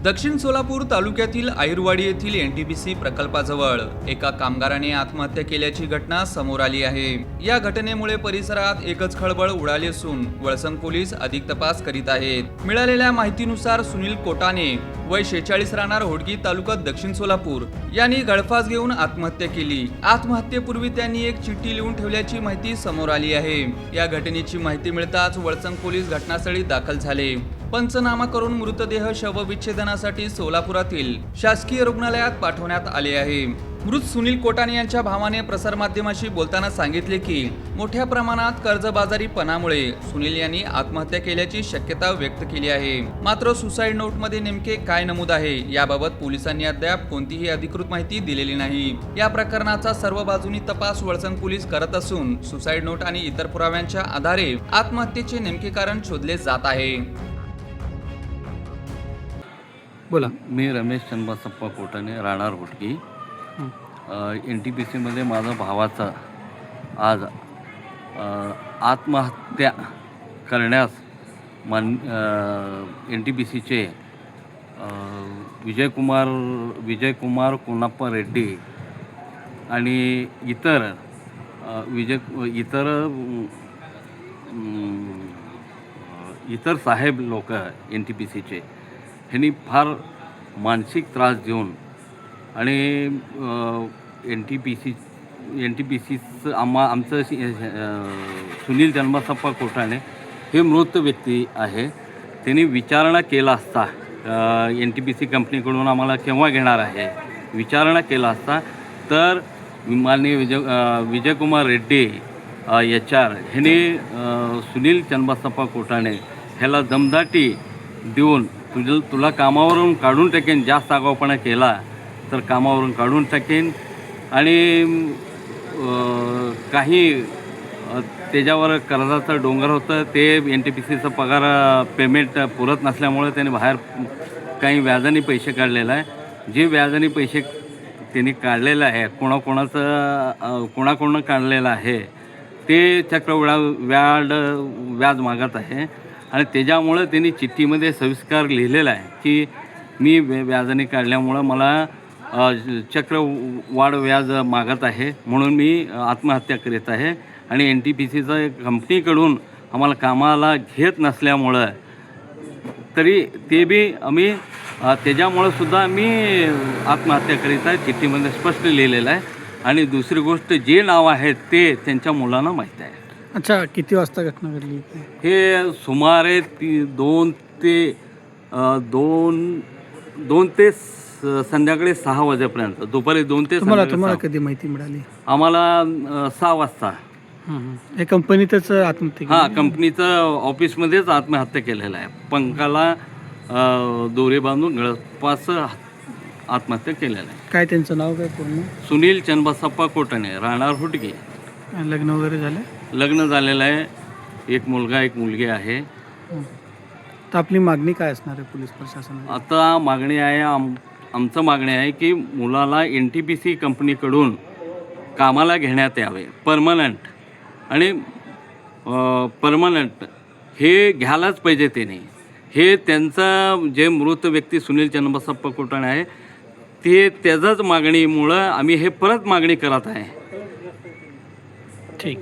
दक्षिण सोलापूर तालुक्यातील आहिरवाडी येथील एनटीपीसी प्रकल्पाजवळ एका कामगाराने आत्महत्या केल्याची घटना समोर आली आहे। या घटनेमुळे परिसरात एकच खळबळ उडाली असून वळसंग पोलीस अधिक तपास करीत आहेत। मिळालेल्या माहितीनुसार सुनील कोटाने वय 46 राहणार होडगी तालुका दक्षिण सोलापूर यांनी गळफास घेऊन आत्महत्या केली। आत्महत्येपूर्वी त्यांनी एक चिठ्ठी लिहून ठेवल्याची माहिती समोर आली आहे। या घटनेची माहिती मिळताच वळसंग पोलीस घटनास्थळी दाखल झाले। पंचनामा करून मृतदेह शवविच्छेदनासाठी सोलापुरातील शासकीय रुग्णालयात पाठवण्यात आले आहे। मृत सुनील कोटाने यांच्या भावाने प्रसारमाध्यमांशी बोलताना सांगितले की मोठ्या प्रमाणात कर्जबाजारीपणामुळे सुनील यांनी आत्महत्या केल्याची शक्यता व्यक्त केली आहे। मात्र सुसाईड नोटमध्ये नेमके काय नमूद आहे याबाबत पोलिसांनी अद्याप कोणतीही अधिकृत माहिती दिलेली नाही। या प्रकरणाचा सर्व बाजूनी तपास वळसंग पोलीस करत असून सुसाईड नोट आणि इतर पुराव्यांच्या आधारे आत्महत्येचे नेमके कारण शोधले जात आहे। बोला। मी रमेश चंदबसप्पा कोटाने राहणार होटकी। NTPCमध्ये माझा भावाचा आज आत्महत्या करण्यास NTPCचे विजयकुमार कोनाप्पा रेड्डी आणि इतर साहेब लोक NTPCचे ह्यांनी फार मानसिक त्रास देऊन आणि NTPCचं आमचं सुनील चंदबसप्पा कोटाने हे मृत व्यक्ती आहे। त्यांनी विचारणा केला असता NTPC कंपनीकडून आम्हाला केव्हा घेणार आहे विचारणा केला असता तर माननीय विजयकुमार रेड्डी HR ह्यांनी सुनील चंदबसप्पा कोटाने ह्याला दमदाटी देऊन तुला कामावरून काढून टाकेन, जास्त आगाऊपणा केला तर कामावरून काढून टाकेन आणि काही त्याच्यावर कर्जाचं डोंगर होतं ते NTPCचा पगार पेमेंट पुरत नसल्यामुळे त्याने बाहेर काही व्याजाने पैसे काढलेला आहे। जे व्याजाने पैसे त्यांनी काढलेलं आहे कोणाकोणं काढलेलं आहे ते व्याज मागत आहे आणि त्याच्यामुळं त्यांनी चिठ्ठीमध्ये सविस्तर लिहिलेलं आहे की मी व्याजाने काढल्यामुळं मला चक्रवाढ व्याज मागत आहे म्हणून मी आत्महत्या करीत आहे आणि NTPCचा कंपनीकडून आम्हाला कामाला घेत नसल्यामुळं तरी ते बी आम्ही त्याच्यामुळं सुद्धा मी आत्महत्या करीत आहे, चिठ्ठीमध्ये स्पष्ट लिहिलेलं आहे। आणि दुसरी गोष्ट जे नाव आहे ते त्यांच्या मुलांना माहीत आहे। अच्छा, किती वाजता घटना घडली? हे सुमारे 2 ते संध्याकाळी 6 वाजेपर्यंत, दुपारी 2 ते तुम्हाला कधी माहिती मिळाली? आम्हाला 6 वाजता। हे कंपनीतच आत्महत्या? हां, कंपनीचं ऑफिसमध्येच आत्महत्या केलेलं आहे। पंखाला दोरे बांधून गळफास आत्महत्या केलेलं आहे। काय त्यांचं नाव काय पूर्ण? सुनील चंदबसप्पा कोटाने, राहणार हुटगी। लग्न वगैरे झालं? लग्न झालेलं आहे, एक मुलगा एक मुलगी आहे। तर आपली मागणी काय असणार आहे पोलीस प्रशासनाला? आता मागणी आहे आमचं मागणी आहे की मुलाला NTPC कंपनीकडून कामाला घेण्यात यावे, परमनंट हे घ्यायलाच पाहिजे। त्याने हे त्यांचं जे मृत व्यक्ती सुनील चंदबसप्पा कोटाने आहे ते त्याच्याच मागणीमुळं आम्ही हे परत मागणी करत आहे। ठीक।